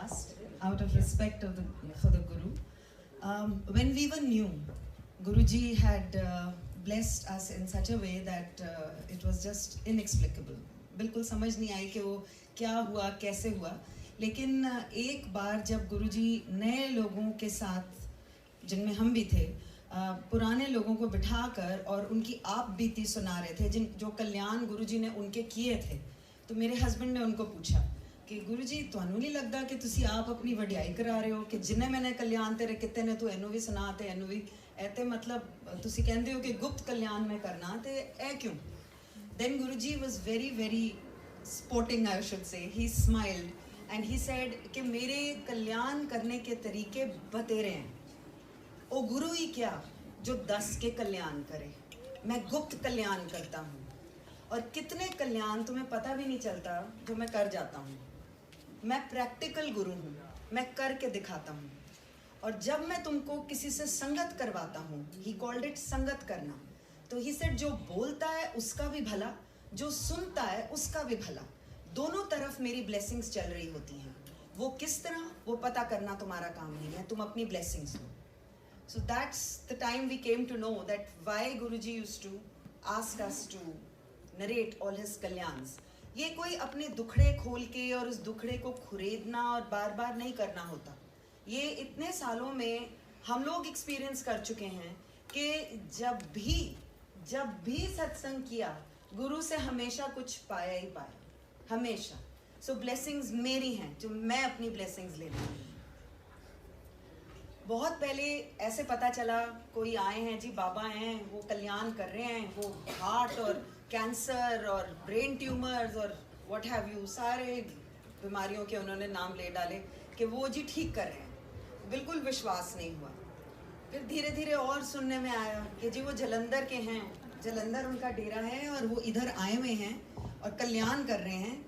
last, out of respect for the Guru. When we were new, Guruji had blessed us in such a way that it was just inexplicable. बिल्कुल समझ नहीं आई कि वो क्या हुआ, कैसे हुआ. लेकिन एक बार जब गुरुजी नए लोगों के साथ, जिनमें हम भी थे, पुराने लोगों को बिठाकर और उनकी आप बीती सुना रहे थे, जो कल्याण गुरुजी ने उनके किए थे, तो मेरे हस्बैंड ने उनको पूछा कि गुरुजी ਤੁਹਾਨੂੰ नहीं लगता कि तुसी आप अपनी वडियाई करा रहे हो कि जिन्हें मैंने कल्याण तेरे किते ने तू एनू भी सुना ते एनू भी ऐते मतलब तुसी कहंदे हो कि गुप्त कल्याण में करना ते ऐ क्यों. Then Guruji was very sporting, I should say. He smiled and he said कि मेरे कल्याण करने के तरीके बतेरे हैं. ओ गुरु ही क्या जो 10 के कल्याण करे, मैं गुप्त कल्याण करता हूँ और कितने कल्याण तुम्हें पता भी नहीं चलता जो मैं कर जाता हूँ. मैं प्रैक्टिकल गुरु हूँ, मैं करके दिखाता हूँ. और जब मैं तुमको किसी से संगत करवाता हूँ, ही कॉल्ड इट संगत करना, तो ही सेड जो बोलता है उसका भी भला, जो सुनता है उसका भी भला, दोनों तरफ मेरी ब्लेसिंग्स चल रही होती हैं. वो किस तरह, वो पता करना तुम्हारा काम नहीं है, तुम अपनी blessings low. So that's the time we came to know that why Guruji used to ask us to narrate all his kalyans. ये कोई अपने दुखड़े खोल के और उस दुखड़े को खुरेदना और बार बार नहीं करना होता. ये इतने सालों में हम लोग एक्सपीरियंस कर चुके हैं कि जब भी सत्संग किया, गुरु से हमेशा कुछ पाया ही पाया, हमेशा. सो ब्लेसिंग्स मेरी हैं, जो मैं अपनी ब्लेसिंग्स ले रही हूँ. बहुत पहले ऐसे पता चला, कोई आए हैं जी, बाबा हैं, वो कल्याण कर रहे हैं, वो हार्ट और कैंसर और ब्रेन ट्यूमर्स और व्हाट हैव यू, सारे बीमारियों के उन्होंने नाम ले डाले कि वो जी ठीक कर रहे हैं. बिल्कुल विश्वास नहीं हुआ. फिर धीरे धीरे और सुनने में आया कि जी वो जलंधर के हैं, जलंधर उनका डेरा है और वो इधर आए हुए हैं और कल्याण कर रहे हैं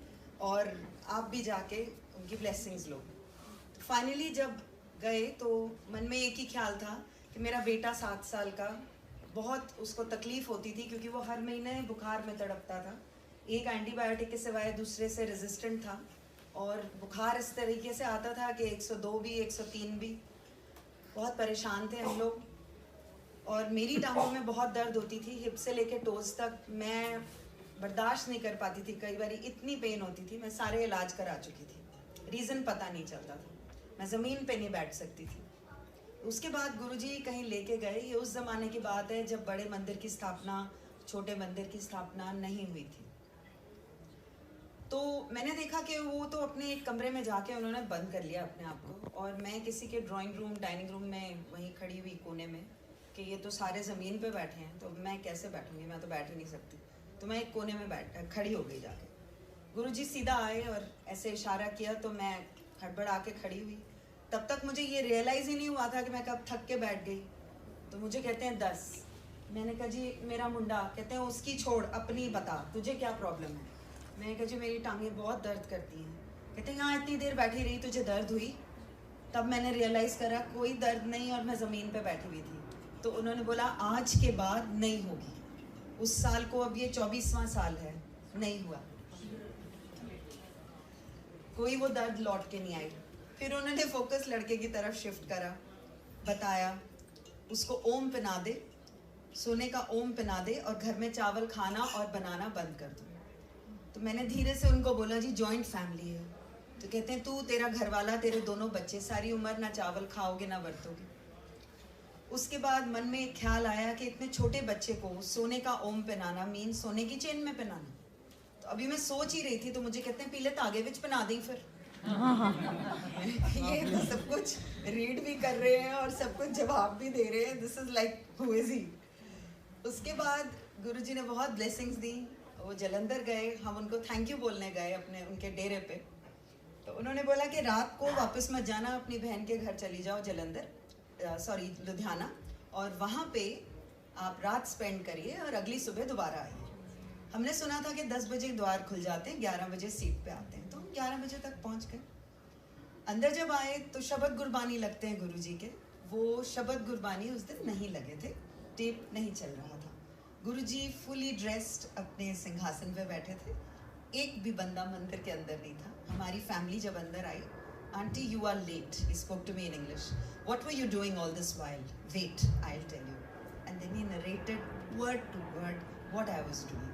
और आप भी जाके उनकी ब्लेसिंग्स लो. फाइनली जब गए तो मन में एक ही ख्याल था कि मेरा बेटा 7 साल का, बहुत उसको तकलीफ़ होती थी क्योंकि वो हर महीने बुखार में तड़पता था. एक एंटीबायोटिक के सिवाय दूसरे से रेजिस्टेंट था और बुखार इस तरीके से आता था कि 102 भी 103 भी. बहुत परेशान थे हम लोग और मेरी टांगों में बहुत दर्द होती थी, हिप से लेके टोज तक मैं बर्दाश्त नहीं कर पाती थी. कई बार इतनी पेन होती थी, मैं सारे इलाज करा चुकी थी, रीज़न पता नहीं चलता था, मैं ज़मीन पे नहीं बैठ सकती थी. उसके बाद गुरुजी कहीं लेके गए. ये उस ज़माने की बात है जब बड़े मंदिर की स्थापना, छोटे मंदिर की स्थापना नहीं हुई थी. तो मैंने देखा कि वो तो अपने एक कमरे में जाके उन्होंने बंद कर लिया अपने आप को, और मैं किसी के ड्राइंग रूम, डाइनिंग रूम में वहीं खड़ी हुई कोने में कि ये तो सारे ज़मीन पे बैठे हैं तो मैं कैसे बैठूंगी, मैं तो बैठ ही नहीं सकती. तो मैं एक कोने में खड़ी हो गई जाके. गुरुजी सीधा आए और ऐसे इशारा किया तो मैं हड़बड़ा के खड़ी हुई. तब तक मुझे ये रियलाइज़ ही नहीं हुआ था कि मैं कब थक के बैठ गई. तो मुझे कहते हैं 10. मैंने कहा जी मेरा मुंडा. कहते हैं उसकी छोड़, अपनी बता, तुझे क्या प्रॉब्लम है. मैंने कहा जी मेरी टांगें बहुत दर्द करती हैं. कहते हैं यहाँ इतनी देर बैठी रही, तुझे दर्द हुई? तब मैंने रियलाइज़ करा कोई दर्द नहीं और मैं ज़मीन पे बैठी हुई थी. तो उन्होंने बोला आज के बाद नहीं होगी. उस साल को, अब ये 24वां साल है, नहीं हुआ, कोई वो दर्द लौट के नहीं आई. फिर उन्होंने फोकस लड़के की तरफ शिफ्ट करा, बताया उसको ओम पिना दे, सोने का ओम पिना दे और घर में चावल खाना और बनाना बंद कर दो. तो मैंने धीरे से उनको बोला जी जॉइंट फैमिली है. तो कहते हैं तू, तेरा घर वाला, तेरे दोनों बच्चे, सारी उम्र ना चावल खाओगे ना बरतोगे. उसके बाद मन में एक ख्याल आया कि इतने छोटे बच्चे को सोने का ओम पहनाना मीन सोने की चेन में पहनाना. तो अभी मैं सोच ही रही थी तो मुझे कहते हैं पीले तागे विच पहना दी. फिर ये तो सब कुछ रीड भी कर रहे हैं और सब कुछ जवाब भी दे रहे हैं. This is like who is he. उसके बाद गुरुजी ने बहुत ब्लेसिंग्स दी. वो जलंधर गए, हम उनको थैंक यू बोलने गए अपने उनके डेरे पे. तो उन्होंने बोला कि रात को वापस मत जाना, अपनी बहन के घर चली जाओ जलंधर, सॉरी लुधियाना, और वहाँ पे आप रात स्पेंड करिए और अगली सुबह दोबारा आइए. हमने सुना था कि 10 बजे द्वार खुल जाते हैं, 11 बजे सीट पे आते हैं. तो हम 11 बजे तक पहुँच गए. अंदर जब आए तो शबद गुरबानी लगते हैं गुरुजी के. वो शबद गुरबानी उस दिन नहीं लगे थे, टेप नहीं चल रहा था. गुरुजी फुली ड्रेस्ड अपने सिंहासन पे बैठे थे. एक भी बंदा मंदिर के अंदर नहीं था. हमारी फैमिली जब अंदर आई, Auntie, you are late. He spoke to me in English. What were you doing all this while? Wait, I'll tell you. And then he narrated word to word what I was doing.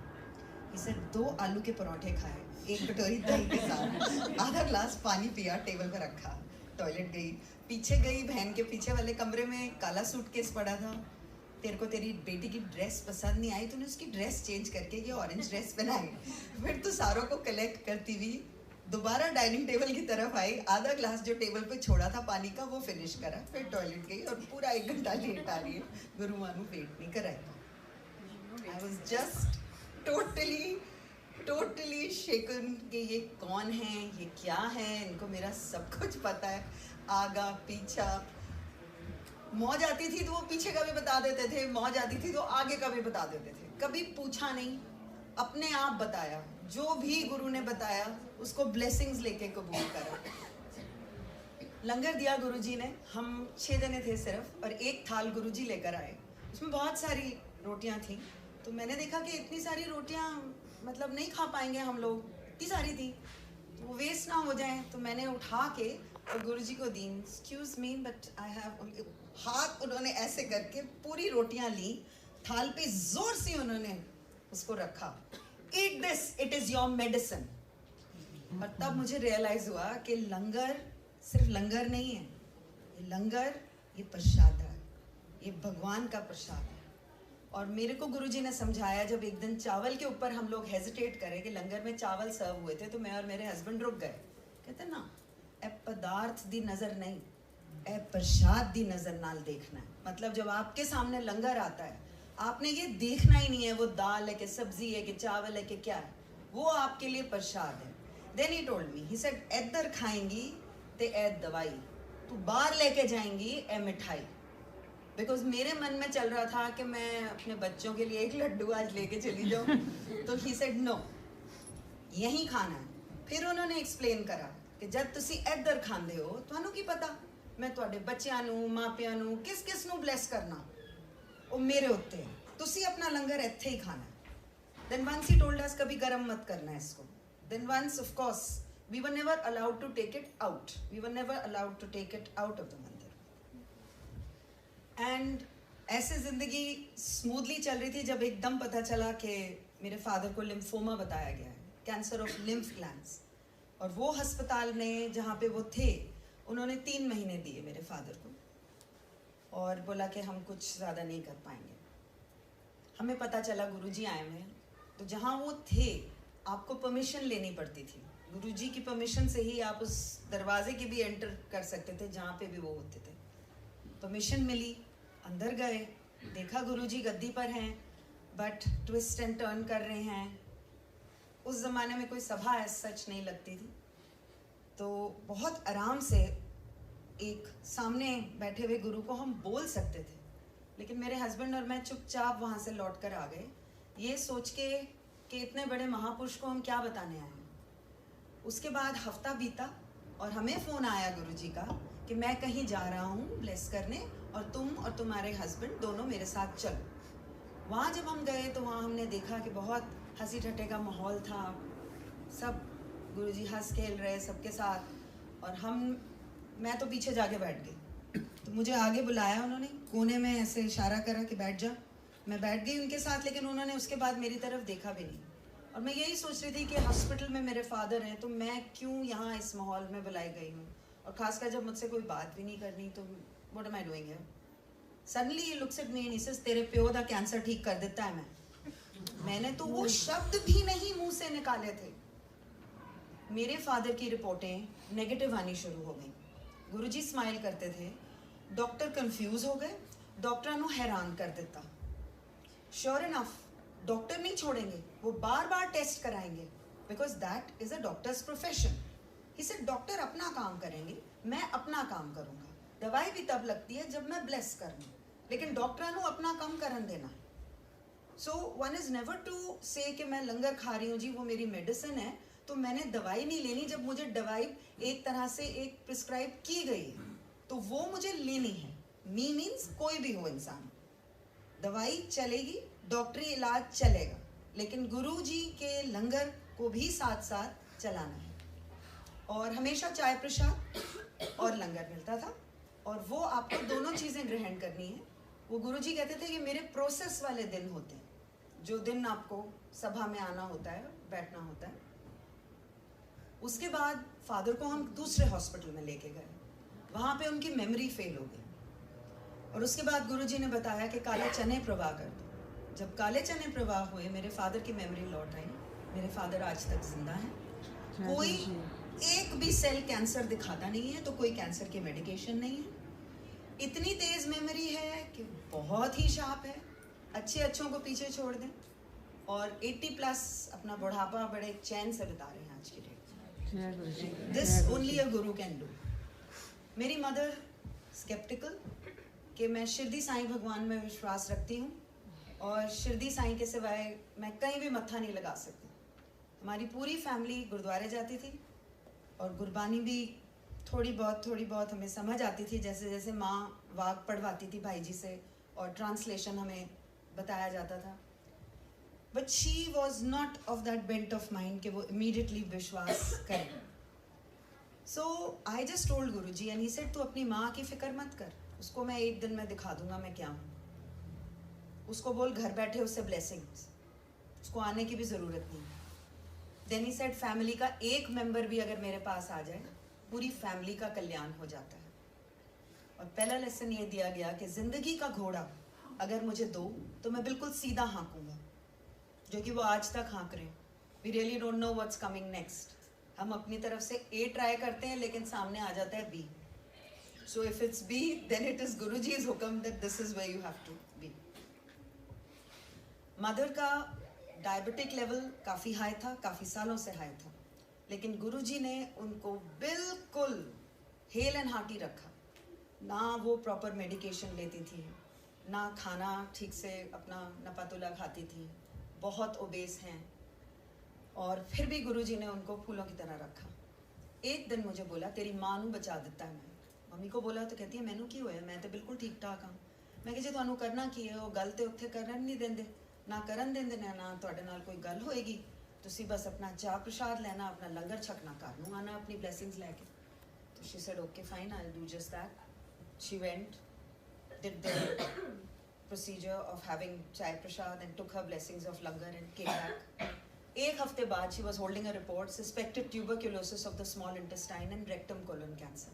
He said, 2 आलू के पराठे खाए, 1 कटोरी दही के साथ, आधा glass पानी पिया, टेबल पर रखा, टॉयलेट गई, पीछे गई, बहन के पीछे वाले कमरे में काला सूटकेस पड़ा था, तेरे को तेरी बेटी की ड्रेस पसंद नहीं आई, तूने उसकी ड्रेस चेंज करके ये ऑरेंज ड्रेस पहनाई, फिर तू सारों को कलेक्ट करती हुई दोबारा डाइनिंग टेबल की तरफ आई, आधा ग्लास जो टेबल पे छोड़ा था पानी का वो फिनिश करा, फिर टॉयलेट गई और पूरा 1 घंटा लेट आ रही है, गुरु मानू वेट नहीं कराएगा। आई वॉज जस्ट टोटली शेकन कि ये कौन है, ये क्या है, इनको मेरा सब कुछ पता है, आगा पीछा, मौज आती थी तो वो पीछे का भी बता देते थे, मौज आती थी तो आगे का भी बता देते थे, कभी पूछा नहीं, अपने आप बताया, जो भी गुरु ने बताया उसको ब्लेसिंग्स लेके कबूल करा। लंगर दिया गुरुजी ने, हम 6 जने थे सिर्फ, और 1 थाल गुरुजी लेकर आए, उसमें बहुत सारी रोटियां थी, तो मैंने देखा कि इतनी सारी रोटियां मतलब नहीं खा पाएंगे हम लोग, इतनी सारी थी तो वो वेस्ट ना हो जाए, तो मैंने उठा के और गुरुजी को दी। Excuse me but I have, हाथ उन्होंने ऐसे करके पूरी रोटियां ली, थाल पे जोर से उन्होंने उसको रखा, eat this, it is your medicine. और तब मुझे रियलाइज हुआ कि लंगर सिर्फ लंगर नहीं है, ये लंगर, ये प्रसाद है, ये भगवान का प्रसाद है। और मेरे को गुरुजी ने समझाया, जब एक दिन चावल के ऊपर हम लोग हेजिटेट करें कि लंगर में चावल सर्व हुए थे, तो मैं और मेरे हस्बैंड रुक गए, कहते ना ए पदार्थ दी नज़र नहीं, ए प्रसाद दी नज़र नाल देखना है। मतलब जब आपके सामने लंगर आता है, आपने ये देखना ही नहीं है वो दाल है कि सब्जी है कि चावल है कि क्या है, वो आपके लिए प्रसाद है। Then he told me, he said इधर खाएंगी ते ए दवाई, तू बाहर लेके जाएंगी ए मिठाई। बिकॉज मेरे मन में चल रहा था कि मैं अपने बच्चों के लिए एक लड्डू आज लेके चली जाऊँ, तो ही सेड नो, यहीं खाना है। फिर उन्होंने एक्सप्लेन करा कि जब तुसी इधर खांदे हो, तुहानू की पता मैं तुहाडे बच्चों नू, मापियां नू, किस किस नू ब्लेस करना, वो मेरे उत्ते है, तुसी अपना लंगर इत्थे ही खाना है। Then once he told us, कभी गरम मत करना इसको। Then once of course we were never allowed to take it out, we were never allowed to take it out of the mandir. And ऐसे जिंदगी स्मूथली चल रही थी जब एकदम पता चला कि मेरे फादर को लिम्फोमा बताया गया है, कैंसर ऑफ लिम्फ ग्लैंड्स, और वो अस्पताल में जहाँ पे वो थे, उन्होंने 3 महीने दिए मेरे फादर को और बोला कि हम कुछ ज़्यादा नहीं कर पाएंगे। हमें पता चला गुरुजी आए हुए हैं, तो जहाँ वो थे आपको परमिशन लेनी पड़ती थी, गुरुजी की परमिशन से ही आप उस दरवाजे की भी एंटर कर सकते थे जहाँ पे भी वो होते थे। परमिशन मिली, अंदर गए, देखा गुरुजी गद्दी पर हैं बट ट्विस्ट एंड टर्न कर रहे हैं। उस ज़माने में कोई सभा सच नहीं लगती थी, तो बहुत आराम से एक सामने बैठे हुए गुरु को हम बोल सकते थे, लेकिन मेरे हस्बैंड और मैं चुपचाप वहाँ से लौट कर आ गए, ये सोच के कि इतने बड़े महापुरुष को हम क्या बताने आए हैं। उसके बाद हफ्ता बीता और हमें फ़ोन आया गुरुजी का कि मैं कहीं जा रहा हूँ ब्लेस करने, और तुम और तुम्हारे हस्बैंड दोनों मेरे साथ चलो। वहाँ जब हम गए तो वहाँ हमने देखा कि बहुत हंसी ठट्टे का माहौल था, सब गुरुजी हंस खेल रहे सबके साथ, और मैं तो पीछे जाके बैठ गई। तो मुझे आगे बुलाया उन्होंने, कोने में ऐसे इशारा करा कि बैठ जा। मैं बैठ गई उनके साथ, लेकिन उन्होंने उसके बाद मेरी तरफ देखा भी नहीं। और मैं यही सोच रही थी कि हॉस्पिटल में मेरे फादर हैं, तो मैं क्यों यहाँ इस माहौल में बुलाई गई हूँ, और ख़ासकर जब मुझसे कोई बात भी नहीं करनी, तो what am I doing here. Suddenly he looks at me and he says, तेरे प्यो दा कैंसर ठीक कर देता है मैंने तो वो शब्द भी नहीं मुंह से निकाले थे। मेरे फादर की रिपोर्टें नेगेटिव आनी शुरू हो गई। गुरुजी स्माइल करते थे, डॉक्टर कंफ्यूज हो गए, डॉक्टर नू हैरान कर देता। श्योर इनफ डॉक्टर नहीं छोड़ेंगे, वो बार बार टेस्ट कराएंगे, because that is a doctor's profession. He said doctor अपना काम करेंगे, मैं अपना काम करूंगा। दवाई भी तब लगती है जब मैं ब्लेस करूँ, लेकिन डॉक्टर नू अपना काम करन देना। So one is never to say कि मैं लंगर खा रही हूँ जी, वो मेरी मेडिसिन है, तो मैंने दवाई नहीं लेनी। जब मुझे दवाई एक तरह से एक प्रिस्क्राइब की गई तो वो मुझे लेनी है। मी मीन्स कोई भी हो इंसान, दवाई चलेगी, डॉक्टरी इलाज चलेगा, लेकिन गुरु जी के लंगर को भी साथ साथ चलाना है। और हमेशा चाय प्रसाद और लंगर मिलता था, और वो आपको दोनों चीज़ें ग्रहण करनी है। वो गुरुजी कहते थे कि मेरे प्रोसेस वाले दिन होते हैं, जो दिन आपको सभा में आना होता है, बैठना होता है। उसके बाद फादर को हम दूसरे हॉस्पिटल में लेके गए, वहाँ पे उनकी मेमोरी फेल हो गई, और उसके बाद गुरुजी ने बताया कि काले चने प्रवाह कर दो। जब काले चने प्रवाह हुए, मेरे फादर की मेमोरी लौट आई। मेरे फादर आज तक जिंदा हैं। कोई एक भी सेल कैंसर दिखाता नहीं है, तो कोई कैंसर की मेडिकेशन नहीं है। इतनी तेज मेमोरी है कि बहुत ही शार्प है। अच्छे अच्छों को पीछे छोड़ दें, और 80+ अपना बुढ़ापा बड़े चैन से बिता रहे हैं आज की डेट में। This only a Guru can do. मेरी मदर स्केप्टिकल कि मैं शिरडी साईं भगवान में विश्वास रखती हूँ, और शिरडी साईं के सिवाय मैं कहीं भी मत्था नहीं लगा सकती। हमारी पूरी फैमिली गुरुद्वारे जाती थी, और गुरबानी भी थोड़ी बहुत हमें समझ आती थी, जैसे जैसे माँ वाक पढ़वाती थी भाई जी से, और ट्रांसलेशन हमें बताया जाता था। But she was not of that bent of mind कि वो इमीडिएटली विश्वास करें। So I just told Guruji and he said, तू अपनी माँ की फिक्र मत कर, उसको मैं एक दिन में दिखा दूंगा मैं क्या हूँ। उसको बोल घर बैठे उससे ब्लेसिंग्स, उसको आने की भी ज़रूरत नहीं। देन ही सेड, फैमिली का एक मेंबर भी अगर मेरे पास आ जाए, पूरी फैमिली का कल्याण हो जाता है। और पहला लेसन ये दिया गया कि ज़िंदगी का घोड़ा अगर मुझे दो तो मैं बिल्कुल सीधा हाँकूंगा, जो कि वो आज तक हाँक रहे हैं। We really don't know what's coming next. हम अपनी तरफ से ए ट्राई करते हैं, लेकिन सामने आ जाता है B. So if it's B, then it is गुरुजी's हुक्म that this is where you have to be. Mother का डायबिटिक लेवल काफ़ी हाई था, काफ़ी सालों से हाई था, लेकिन गुरुजी ने उनको बिल्कुल हेल एंड हार्टी रखा। ना वो प्रॉपर मेडिकेशन लेती थी, ना खाना ठीक से अपना नपातुला खाती थी, बहुत ओबेस हैं, और फिर भी गुरुजी ने उनको फूलों की तरह रखा। एक दिन मुझे बोला, तेरी माँ नू बचा दिता है मैं। मम्मी को बोला तो कहती है, मैनू की होया, मैं तो बिल्कुल ठीक ठाक हाँ। मैं कहा जी तुहानू करना की है, वो गल तो उत्थे करन नहीं देंदे, ना करन देंदे ने ना तुहाडे नाल कोई गल होएगी। तुसी बस अपना चाह प्रसाद लेना, अपना लंगर छकना, घर नू आना अपनी ब्लैसिंग्स लैके। तो she said okay fine, I will do just that. She went, did the procedure of having chai prasad and took her blessings of langar and came back. एक हफ्ते बाद she was holding a report, suspected tuberculosis of the small intestine and rectum colon cancer.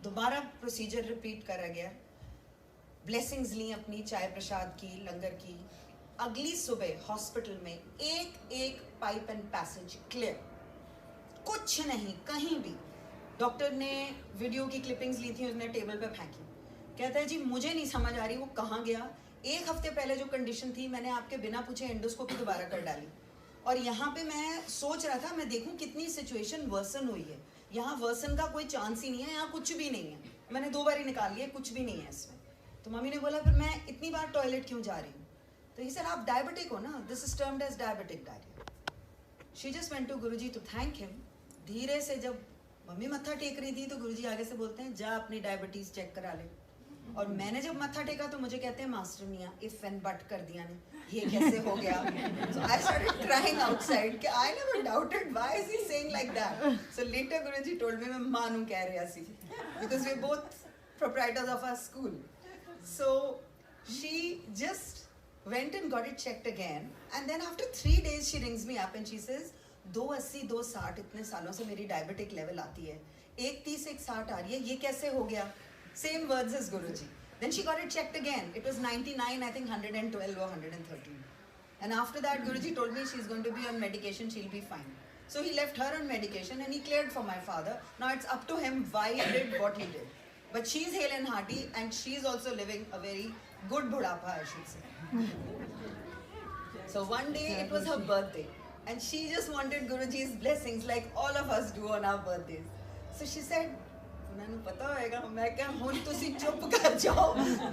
दोबारा procedure repeat करा गया, blessings ली अपनी चाय प्रसाद की, लंगर की। अगली सुबह हॉस्पिटल में एक पाइप एंड पैसेज क्लियर, कुछ नहीं कहीं भी। डॉक्टर ने वीडियो की क्लिपिंग्स ली थी, उसने टेबल पे फेंकी। कहता है जी मुझे नहीं समझ आ रही वो कहाँ गया। एक हफ्ते पहले जो कंडीशन थी, मैंने आपके बिना पूछे एंडोस्कोपी दोबारा कर डाली, और यहाँ पे मैं सोच रहा था मैं देखूँ कितनी सिचुएशन वर्सन हुई है। यहाँ वर्सन का कोई चांस ही नहीं है, यहाँ कुछ भी नहीं है। मैंने 2 बार ही निकाल लिया, कुछ भी नहीं है इसमें। तो मम्मी ने बोला फिर मैं इतनी बार टॉयलेट क्यों जा रही हूँ? तो ही सेड आप डायबिटिक हो ना, this is termed as diabetic diarrhoea. She just went to Guruji to thank him. धीरे से जब मम्मी मत्था टेक रही थी तो गुरुजी आगे से बोलते हैं, जा अपनी डायबिटीज चेक करा ले। और मैंने जब मत्था टेका तो मुझे कहते हैं, मास्टर मियाँ इफ एंड बट कर दिया ने, ये कैसे हो गया? So I started crying outside कि I never doubted, why is he saying like that? So later Guruji told me मैं मानू कह रहा सी, because we're both proprietors of our school. So she just went and got it checked again, and then after 3 days she rings me up and she says, 280 260 इतने सालों से मेरी diabetic level आती है, 130 160 आ रही है, ये कैसे हो गया? Same words as Guruji. Then she got it checked again. It was 99, I think 112 or 113. And after that, Guruji told me she's going to be on medication, she'll be fine. So he left her on medication and he cleared for my father. Now it's up to him why he did what he did. But she's hale and hearty and she's also living a very good budhapa, I should say. So one day it was her birthday and she just wanted Guruji's blessings like all of us do on our birthdays. So she said, मैंने पता होएगा, मैं क्या हूँ, तुसी चुप कर जाओ,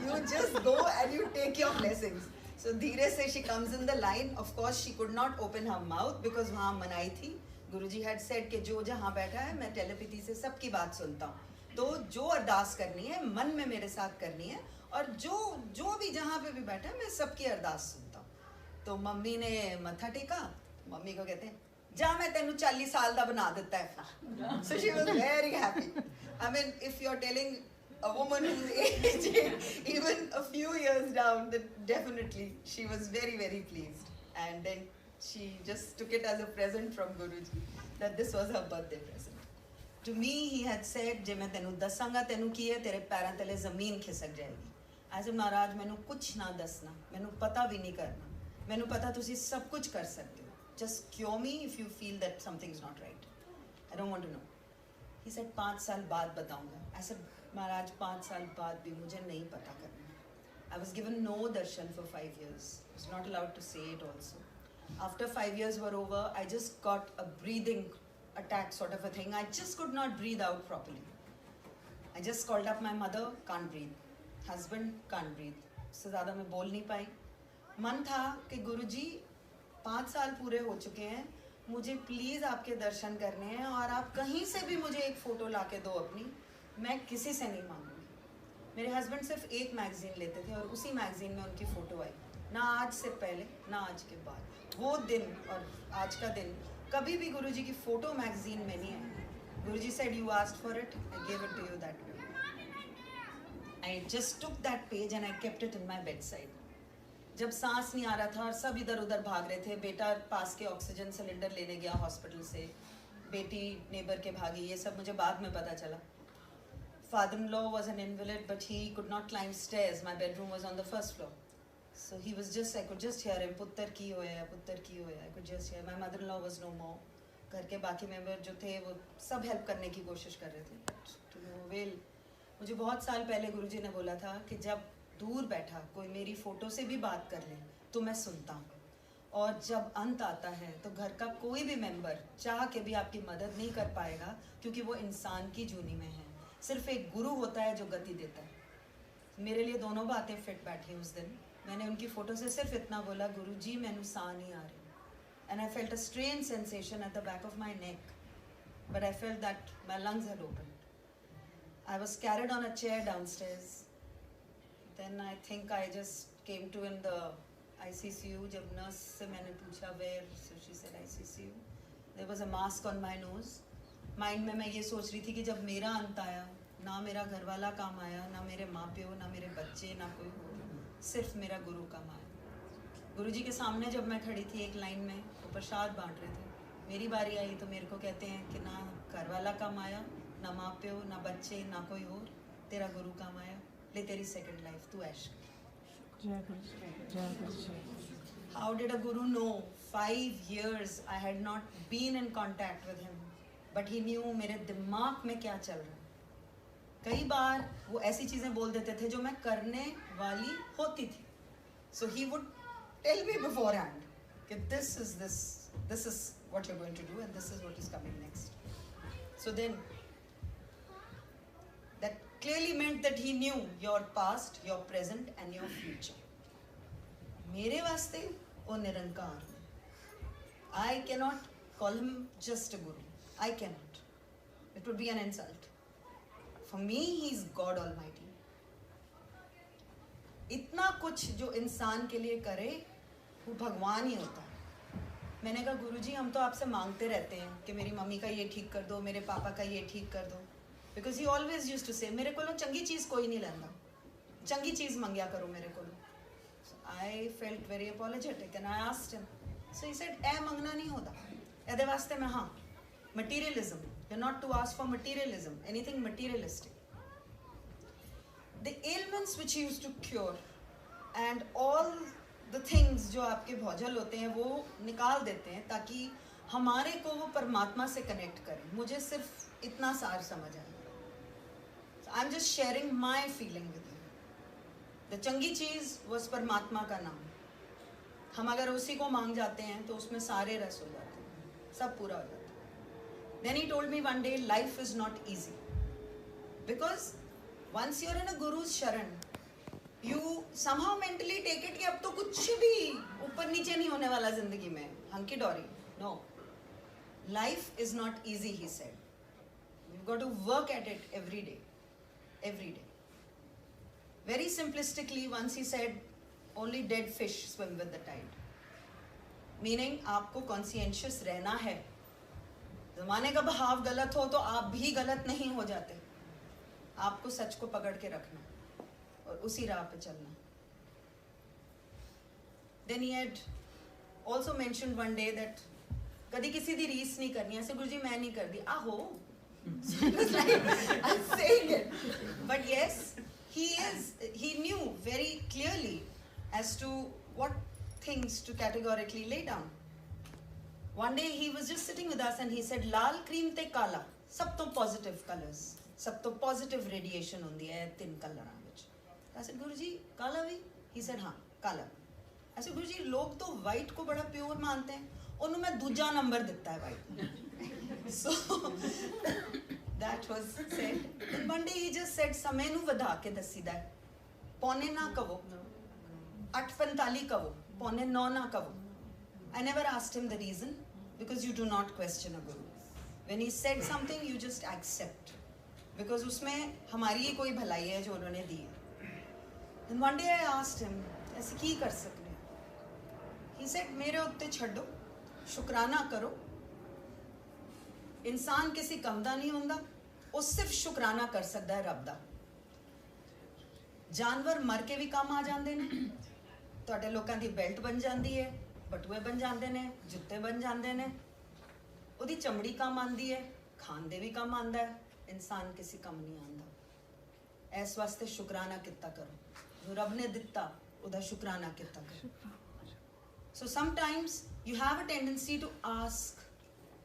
you just go and you take your blessings. So धीरे से she comes in the line. Of course she could not open her mouth because वहाँ मनाई थी। गुरुजी had said कि जो जहाँ बैठा है मैं टेलीपैथी से सबकी बात सुनता हूँ, तो जो अरदास करनी है मन में मेरे साथ करनी है, और जो भी जहाँ पे भी बैठा है मैं सबकी अरदास सुनता हूँ। तो मम्मी ने मत्था टेका, मम्मी को कहते हैं जा मैं तेनू 40 साल दा बना देता है. So she was very happy. I mean, if you're telling a woman who's aging even a few years down, then definitely she was very, very pleased. And then she just took it as a present from Guruji, that this was her birthday present. To me, he had said, जे मैं तेनू दसांगा तेनू की है, तेरे पैरां तले ज़मीन खिसक जाएगी. I said, महाराज मैनू कुछ ना दसना, मैनू पता भी नहीं करना, मैनू पता तुसी सब कुछ कर सकते हो. Just cure me if you feel that something is not right. I don't want to know. He said 5 साल बाद बताऊंगा. I said महाराज 5 साल बाद भी मुझे नहीं पता करना. I was given no darshan for 5 years. I was not allowed to say it also. After 5 years were over, I just got a breathing attack sort of a thing. I just could not breathe out properly. I just called up my mother, can't breathe. Husband, can't breathe. उससे ज़्यादा मैं बोल नहीं पाई. मन था कि गुरुजी 5 साल पूरे हो चुके हैं, मुझे प्लीज़ आपके दर्शन करने हैं और आप कहीं से भी मुझे एक फ़ोटो ला के दो अपनी, मैं किसी से नहीं मांगूंगी. मेरे हस्बैंड सिर्फ एक मैगज़ीन लेते थे और उसी मैगज़ीन में उनकी फ़ोटो आई. ना आज से पहले ना आज के बाद. वो दिन और आज का दिन कभी भी गुरुजी की फ़ोटो मैगज़ीन में नहीं आई. गुरुजी said you asked for it, I gave it to you that way. I just took that page and I kept it in my bedside. जब सांस नहीं आ रहा था और सब इधर उधर भाग रहे थे, बेटा पास के ऑक्सीजन सिलेंडर लेने गया हॉस्पिटल से, बेटी नेबर के भागी, ये सब मुझे बाद में पता चला. Father-in-law was an invalid, but he could not climb stairs. My bedroom was on the first floor, so he was just, I could just hear him, पुत्तर की होया, पुत्तर की होया. I could just hear. My mother-in-law was no more. घर के बाकी member जो थे वो सब हेल्प करने की कोशिश कर रहे थे. To no avail. मुझे बहुत साल पहले गुरुजी ने बोला था कि जब दूर बैठा कोई मेरी फ़ोटो से भी बात कर ले तो मैं सुनता हूँ, और जब अंत आता है तो घर का कोई भी मेंबर चाह के भी आपकी मदद नहीं कर पाएगा, क्योंकि वो इंसान की जूनी में है. सिर्फ एक गुरु होता है जो गति देता है. मेरे लिए दोनों बातें फिट बैठी उस दिन. मैंने उनकी फ़ोटो से सिर्फ इतना बोला, गुरु जी मैनू साह नहीं आ रही. And I felt a strange sensation at the back of my neck, but I felt that my lungs had opened. I was carried on a chair downstairs. Then I think I just came to in the ICCU. जब nurse से मैंने पूछा where, so she said ICCU. There was a mask on my nose. Mind में मैं ये सोच रही थी कि जब मेरा अंत आया, ना मेरा घर वाला काम आया, ना मेरे माँ प्यो, ना मेरे बच्चे, ना कोई हो, सिर्फ मेरा गुरु काम आया. गुरुजी के सामने जब मैं खड़ी थी एक लाइन में, वो प्रसाद बांट रहे थे. मेरी बारी आई तो मेरे को कहते हैं कि ना घर वाला काम आया, ना माँ प्यो, ना बच्चे, ना कोई और, तेरा गुरु काम आया, ले तेरी सेकंड लाइफ, तू ऐश. How did a guru know? 5 years I had not been in contact with him, but he knew मेरे दिमाग में क्या चल रहा है. कई बार वो ऐसी चीज़ें बोल देते थे जो मैं करने वाली होती थी. So he would tell me beforehand that this is what you're going to do and this is what is coming next. So then that clearly meant that he knew your past, your present and your future. मेरे वास्ते वो निरंकार है. I cannot call him just a guru. I cannot. It would be an insult. For me, he is God Almighty. इतना कुछ जो इंसान के लिए करे वो भगवान ही होता है. मैंने कहा गुरुजी हम तो आपसे मांगते रहते हैं कि मेरी मम्मी का ये ठीक कर दो, मेरे पापा का ये ठीक कर दो. Because he always used to say, मेरे को चंगी चीज़ कोई नहीं लेंदा, चंगी चीज़ मंगया करो मेरे को. So I felt very apologetic and I asked him. So he said, ऐ मंगना नहीं होता, ऐदे वास्ते मैं हाँ, materialism. You're not to ask for materialism, anything materialistic. The ailments which he used to cure and all the things जो आपके भौजल होते हैं वो निकाल देते हैं ताकि हमारे को वो परमात्मा से कनेक्ट करें. मुझे सिर्फ इतना सार समझ आया. So I'm just sharing my feeling with you. The चंगी चीज़ was परमात्मा का नाम. हम अगर उसी को मांग जाते हैं तो उसमें सारे रस हो जाते हैं, सब पूरा हो जाता है. Then he told me one day, life is not easy because once you're in a guru's sharan, you somehow mentally take it कि अब तो कुछ भी ऊपर नीचे नहीं होने वाला जिंदगी में, hunky dory. No, life is not easy, he said. You've got to work at it every day, every day. Very simplistically, once he said, only dead fish swim with the tide. Meaning, आपको conscientious रहना है जमाने का बहाव गलत हो तो आप भी गलत नहीं हो जाते, आपको सच को पकड़ के रखना और उसी राह पे चलना. Then he had also mentioned one day that कभी किसी दी रीस नहीं करनी. ऐसे गुरुजी मैं नहीं कर दी. आहो. So it was like I'm saying it, but yes, he knew very clearly as to what things to categorically lay down. One day he was just sitting with us and he said, "Lal cream ते काला, सब तो positive colors, सब तो positive radiation होंदी है तीन कलरां विच." I said, "गुरुजी काला भी?" He said, "हाँ काला." I said, "गुरुजी लोग तो white को बड़ा pure मानते हैं, उन्होंने मैं दूजा नंबर दिता है white." So that was said. And one day he just said, "समय नू वधा के दसीदा है, पौने ना कवो, 8:45 कवो, पौने 9 ना कवो." I never asked him the reason, because you do not question a guru. When he said something, you just accept, because उसमें हमारी ही कोई भलाई है जो उन्होंने दी है. And one day I asked him, ऐसे की कर सकते हैं? He said, मेरे उत्ते छड्डो, शुक्राना करो. इंसान किसी कम दा नहीं होंदा, वो सिर्फ शुक्राना कर सकता है रब दा. जानवर मर के भी काम आ जाते ने, तुहाडे लोकां दी बेल्ट बन जाती है, बटुए बन जाते ने, जुत्ते बन जाते ने, उहदी चमड़ी काम आती है, खान दे भी काम आंदा है. इंसान किसी कम नहीं आंदा. इस वास्ते शुक्राना किता करो, जो रब ने दिता उहदा शुक्राना किता करो. So sometimes you have a tendency to ask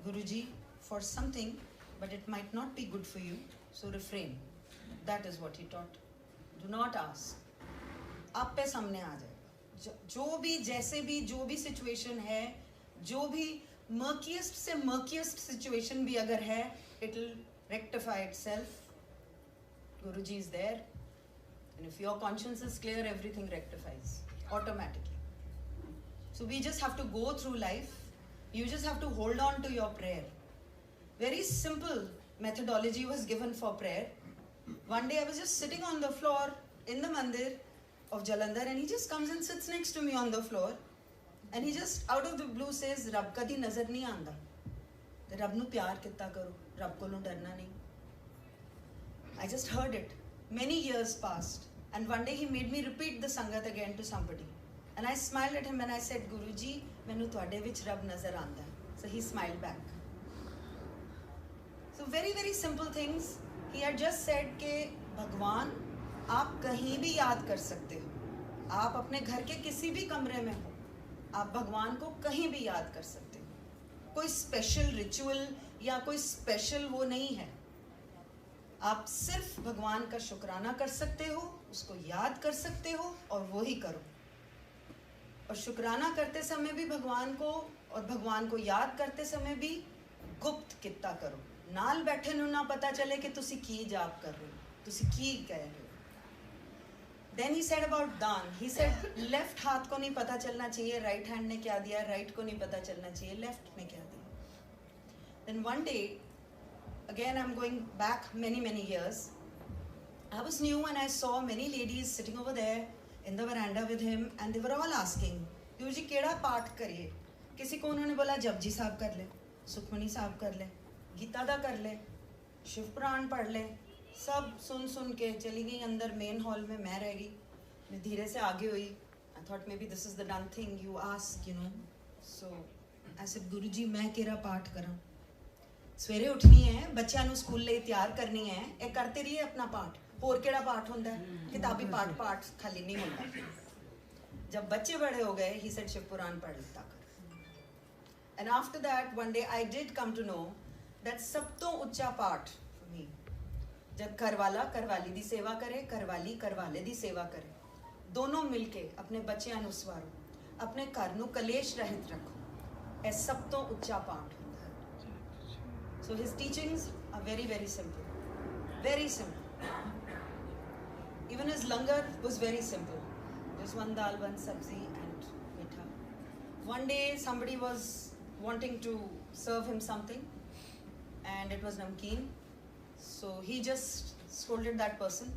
Guruji for something, but it might not be good for you, so refrain. That is what he taught. Do not ask. आप पे सामने आ जाएगा. जो भी जैसे भी जो भी सिचुएशन है, जो भी murkiest से murkiest situation भी अगर है, it will rectify itself. Guruji is there, and if your conscience is clear, everything rectifies automatically. So we just have to go through life. You just have to hold on to your prayer. Very simple methodology was given for prayer. One day I was just sitting on the floor in the mandir of Jalandhar, and he just comes and sits next to me on the floor, and he just out of the blue says, "Rab kadi nazar nahi aanda. Rab nu pyar kitta karo. Rab kolo darna nahi." I just heard it. Many years passed, and one day he made me repeat the sangat again to somebody. And I smiled at him and I said, "Guruji, mainu tuade vich Rab nazar aanda hai." So he smiled back. So very, very simple things. He had just said कि भगवान आप कहीं भी याद कर सकते हो. आप अपने घर के किसी भी कमरे में हो, आप भगवान को कहीं भी याद कर सकते हो. कोई स्पेशल रिचुअल या कोई स्पेशल वो नहीं है. आप सिर्फ भगवान का शुक्राना कर सकते हो, उसको याद कर सकते हो और वो ही करो. और शुक्राना करते समय भी भगवान को और भगवान को याद करते समय भी गुप्त किता करो. नाल बैठे नू ना पता चले कि तुसी की जाप कर रहे हो, तुसी की कह रहे हो. Then he said about दान. He said लेफ्ट हाथ को नहीं पता चलना चाहिए राइट हैंड ने क्या दिया, राइट को नहीं पता चलना चाहिए लेफ्ट ने क्या दिया. Then one day, again I'm going back many years, I was new and I saw many ladies sitting over there in the veranda with him, and they were all asking, "Guruji केड़ा पाठ करिए?" किसी को उन्होंने बोला जपजी साहब कर ले, सुखमनी साहब कर ले, गीता दा कर ले, शिव पुराण पढ़ ले. सब सुन के चली गई अंदर मेन हॉल में. मैं रह गई. मैं धीरे से आगे हुई. I thought maybe this is the done thing you ask, you know. So I said, "Guruji मैं केड़ा पाठ करा? सवेरे उठनी है, बच्चों नू स्कूल लिए तैयार करनी है, ये करते रहिए अपना पाठ. होर केड़ा पाठ होंदा है? किताबी पाठ खाली नहीं होंदा." जब बच्चे बड़े हो गए, he said शिव पुराण पढ़ लेता कर. And after that, one day I did come to know that सब तो उच्चा पाठ for me, जब घरवाला घरवाली दी सेवा करे, घरवाली घरवाले दी सेवा करे, दोनों मिलके अपने बच्चों नू सवारो, अपने घर नू कलेश रहित रखो, ये सब तो उच्चा पाठ होंदा है. So his teachings are very simple, very simple. Even his langar was very simple. Just one dal, one sabzi and mitha. One day somebody was wanting to serve him something and it was namkeen. So he just scolded that person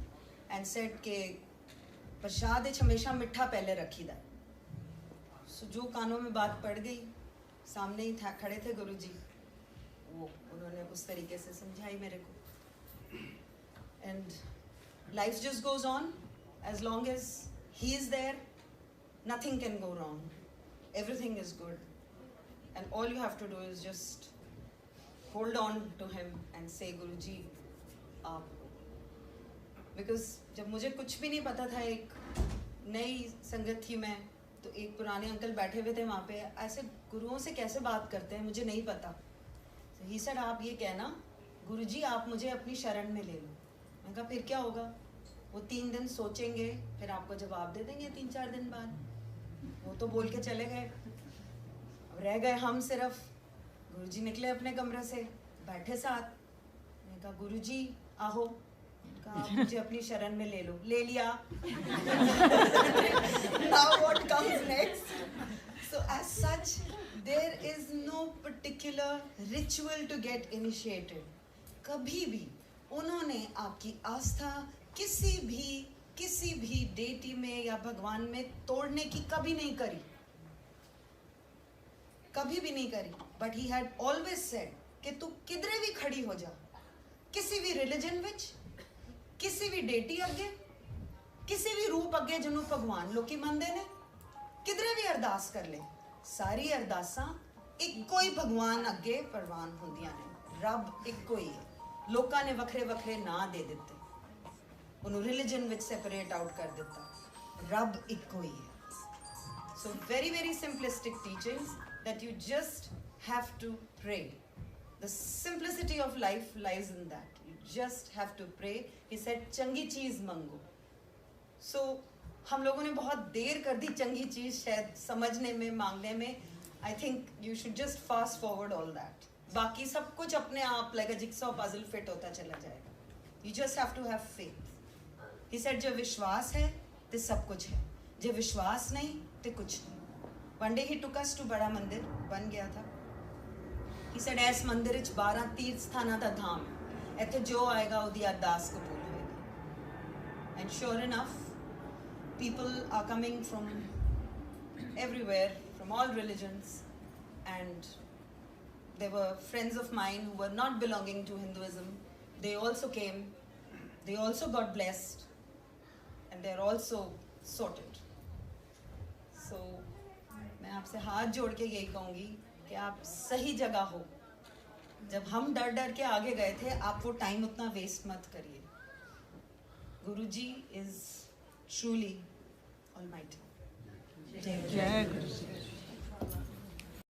and said ke Prasad etch हमेशा मिठा पहले रखी दा. So जो कानों में बात पड़ गई, सामने ही खड़े थे गुरुजी, वो उन्होंने उस तरीके से समझाई मेरे को. And life just goes on. As long as he is there, nothing can go wrong. Everything is good. And all you have to do is just hold on to him and say, Guruji, आप. Because जब मुझे कुछ भी नहीं पता था, एक नई संगत थी मैं, तो एक पुराने अंकल बैठे हुए थे वहाँ पे, ऐसे गुरुओं से कैसे बात करते हैं मुझे नहीं पता. So he said, आप ये कहना, गुरुजी आप मुझे अपनी शरण में ले लो. मैंने कहा फिर क्या होगा? वो 3 दिन सोचेंगे, फिर आपको जवाब दे देंगे 3-4 दिन बाद. वो तो बोल के चले गए. अब रह गए हम सिर्फ. गुरुजी निकले अपने कमरे से, बैठे साथ. मैंने कहा गुरुजी आओ. कहा आप मुझे अपनी शरण में ले लो. ले लिया. Now what comes next? So as such, there is no particular ritual to get initiated. कभी भी उन्होंने आपकी आस्था किसी भी डेटी में या भगवान में तोड़ने की कभी नहीं करी. कभी भी नहीं करी. But he had always said कि तू किधरे भी खड़ी हो जा, किसी भी रिलीजन विच, किसी भी डेटी अगे, किसी भी रूप अगे जिन्हों भगवान लोकी मनदे ने, किधरे भी अरदास कर ले. सारी अरदासां इक्को ही भगवान अगे प्रवान होंदियां ने. रब इक्को ही है. लोकां ने वखरे वखरे ना दे दिते, उन्होंने रिलीजन विच सेपरेट आउट कर दिता. रब इक्को ही है. So very simplistic teachings that you just have to pray. The simplicity of life lies in that. You just have to pray. He said चंगी चीज मंगो. So हम लोगों ने बहुत देर कर दी चंगी चीज शायद समझने में, मांगने में. I think you should just fast forward all that. बाकी सब कुछ अपने आप like a jigsaw puzzle fit होता चला जाएगा. You just have to have faith. He said जो विश्वास है तो सब कुछ है, जो विश्वास नहीं तो कुछ नहीं. One day he took us to बड़ा मंदिर बन गया था. He said ऐस मंदिर विच 12 तीर्थ स्थानां दा धाम, इत्थे जो आएगा उहदी अरदास कबूल होएगी. And sure enough, people are coming from everywhere, from all religions, and there were friends of mine who were not belonging to Hinduism. They also came, they also got blessed, and they're also sorted. So मैं आपसे हाथ जोड़ के यही कहूँगी कि आप सही जगह हो. जब हम डर के आगे गए थे, आप वो टाइम उतना वेस्ट मत करिए. गुरुजी इज ट्रूली ऑलमाइटी. जय गुरुजी.